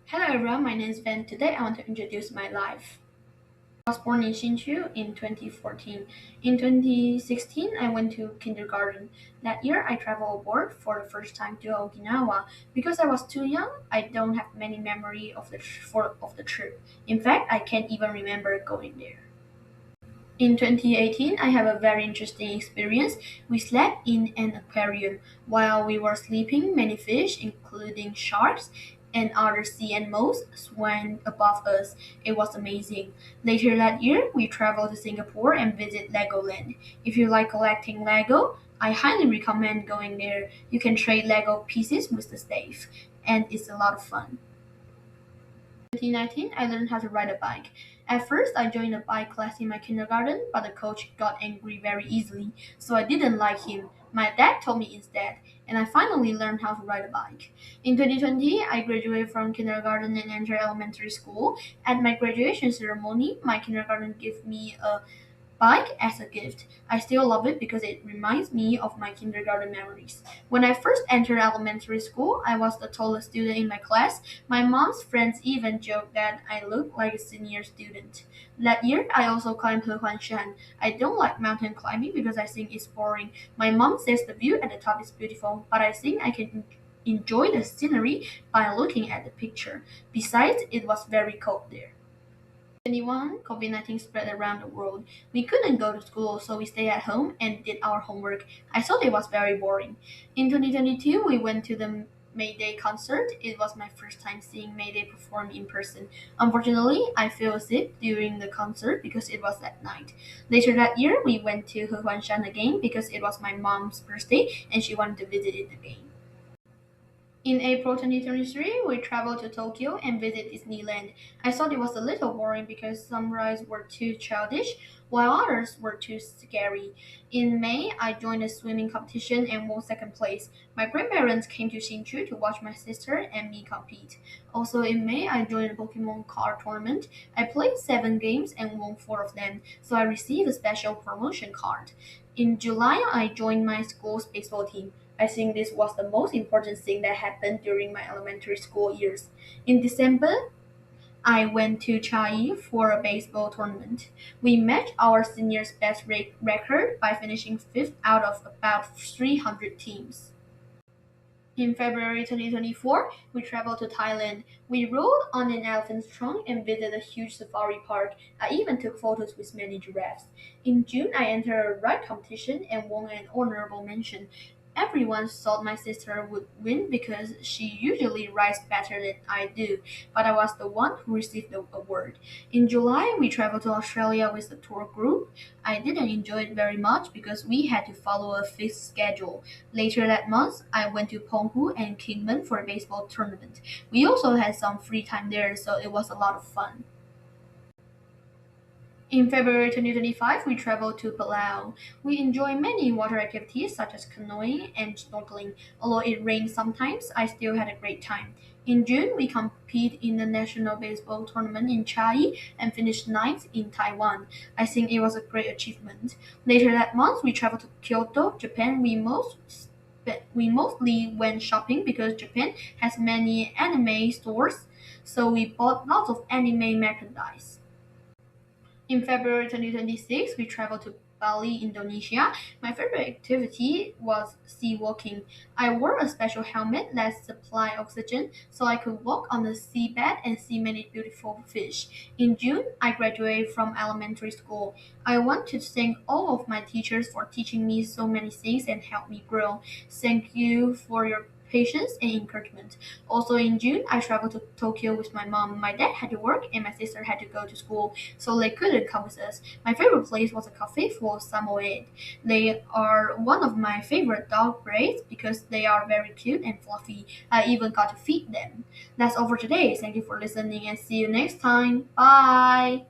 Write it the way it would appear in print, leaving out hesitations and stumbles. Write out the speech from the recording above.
Hello everyone, my name is Ben. Today I want to introduce my life. I was born in Hsinchu in 2014. In 2016, I went to kindergarten. That year, I traveled abroad for the first time to Okinawa. Because I was too young, I don't have many memory of the trip. In fact, I can't even remember going there. In 2018, I have a very interesting experience. We slept in an aquarium. While we were sleeping, many fish, including sharks and other sea animals, swam above us. It was amazing. Later that year, we traveled to Singapore and visited Legoland. If you like collecting Lego, I highly recommend going there. You can trade Lego pieces with the staff, and it's a lot of fun. 2019, I learned how to ride a bike. At first, I joined a bike class in my kindergarten, but the coach got angry very easily, so I didn't like him. My dad told me instead, and I finally learned how to ride a bike. In 2020, I graduated from kindergarten and entered elementary school. At my graduation ceremony, my kindergarten gave me a bike as a gift. I still love it because it reminds me of my kindergarten memories. When I first entered elementary school, I was the tallest student in my class. My mom's friends even joked that I looked like a senior student. That year, I also climbed Hehuanshan. I don't like mountain climbing because I think it's boring. My mom says the view at the top is beautiful, but I think I can enjoy the scenery by looking at the picture. Besides, it was very cold there. 2021, COVID-19 spread around the world. We couldn't go to school, so we stayed at home and did our homework. I thought it was very boring. In 2022, we went to the Mayday concert. It was my first time seeing Mayday perform in person. Unfortunately, I fell asleep during the concert because it was at night. Later that year, we went to Hehuanshan again because it was my mom's birthday and she wanted to visit it again. In April 2023, we traveled to Tokyo and visited Disneyland. I thought it was a little boring because some rides were too childish, while others were too scary. In May, I joined a swimming competition and won second place. My grandparents came to Hsinchu to watch my sister and me compete. Also in May, I joined a Pokemon card tournament. I played 7 games and won 4 of them, so I received a special promotion card. In July, I joined my school's baseball team. I think this was the most important thing that happened during my elementary school years. In December, I went to Chai for a baseball tournament. We matched our seniors' best record by finishing fifth out of about 300 teams. In February 2024, we traveled to Thailand. We rode on an elephant's trunk and visited a huge safari park. I even took photos with many giraffes. In June, I entered a ride competition and won an honorable mention. Everyone thought my sister would win because she usually rides better than I do, but I was the one who received the award. In July, we traveled to Australia with the tour group. I didn't enjoy it very much because we had to follow a fixed schedule. Later that month, I went to Penghu and Kingman for a baseball tournament. We also had some free time there, so it was a lot of fun. In February 2025, we traveled to Palau. We enjoyed many water activities such as canoeing and snorkeling. Although it rained sometimes, I still had a great time. In June, we competed in the national baseball tournament in Chiayi and finished ninth in Taiwan. I think it was a great achievement. Later that month, we traveled to Kyoto, Japan. We mostly went shopping because Japan has many anime stores, so we bought lots of anime merchandise. In February 2026, we traveled to Bali, Indonesia. My favorite activity was sea walking. I wore a special helmet that supplied oxygen so I could walk on the seabed and see many beautiful fish. In June, I graduated from elementary school. I want to thank all of my teachers for teaching me so many things and help me grow. Thank you for your patience and encouragement. Also in June, I traveled to Tokyo with my mom. My dad had to work and my sister had to go to school, so they couldn't come with us. My favorite place was a cafe for Samoyed. They are one of my favorite dog breeds because they are very cute and fluffy. I even got to feed them. That's all for today. Thank you for listening and see you next time. Bye.